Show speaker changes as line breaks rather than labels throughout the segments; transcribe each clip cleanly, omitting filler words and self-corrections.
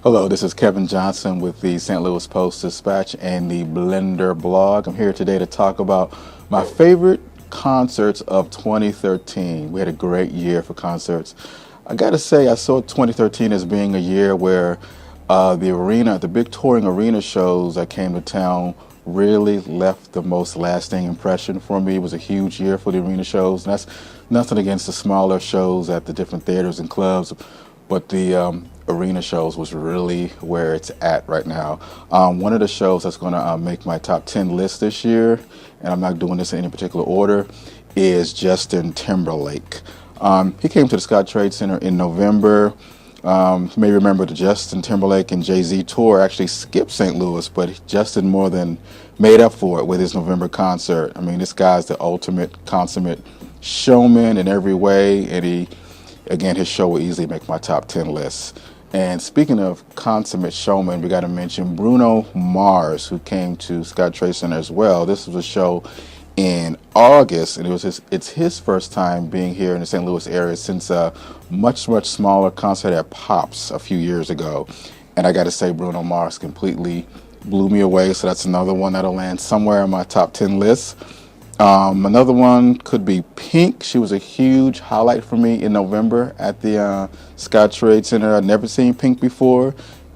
Hello, this is Kevin Johnson with the St. Louis Post-Dispatch and the Blender blog. I'm here today to talk about my favorite concerts of 2013. We had a great year for concerts. I gotta say, I saw 2013 as being a year where the big touring arena shows that came to town really left the most lasting impression for me. It was a huge year for the arena shows, and that's nothing against the smaller shows at the different theaters and clubs, but the arena shows was really where it's at right now. One of the shows that's going to make my top 10 list this year, and I'm not doing this in any particular order, is Justin Timberlake. He came to the Scott Trade Center in November. You may remember the Justin Timberlake and Jay-Z tour actually skipped St. Louis, but Justin more than made up for it with his November concert. I mean, this guy's the ultimate, consummate showman in every way, and again, his show will easily make my top 10 list. And speaking of consummate showman, we got to mention Bruno Mars, who came to Scott Trade Center as well. This was a show in August, and it's his first time being here in the St. Louis area since a much smaller concert at Pops a few years ago. And I got to say, Bruno Mars completely blew me away, so that's another one that'll land somewhere on my top 10 list. Another one could be Pink. She was a huge highlight for me in November at the Scott Trade Center. I'd never seen Pink before.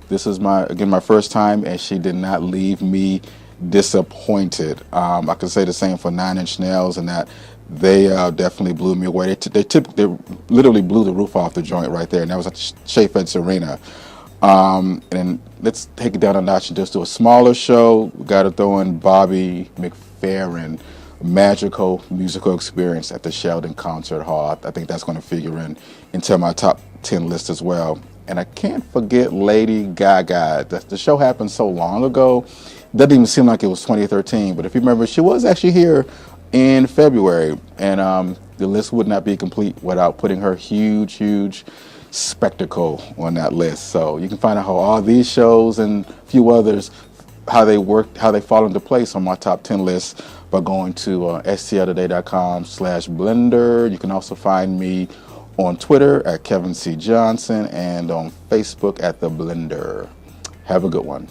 This is my first time, and she did not leave me disappointed. I could say the same for Nine Inch Nails, and that they definitely blew me away. They literally blew the roof off the joint right there, and that was at the Shea Feds Arena. And let's take it down a notch and just do a smaller show. We got to throw in Bobby McFerrin. Magical musical experience at the Sheldon Concert Hall. I think that's going to figure into my top 10 list as well. And I can't forget Lady Gaga. The show happened so long ago, it doesn't even seem like it was 2013. But if you remember, she was actually here in February, and the list would not be complete without putting her huge spectacle on that list. So you can find out how all these shows and a few others, how they fall into place on my top 10 list by going to stltoday.com/blender. You can also find me on Twitter at Kevin C. Johnson and on Facebook at The Blender. Have a good one.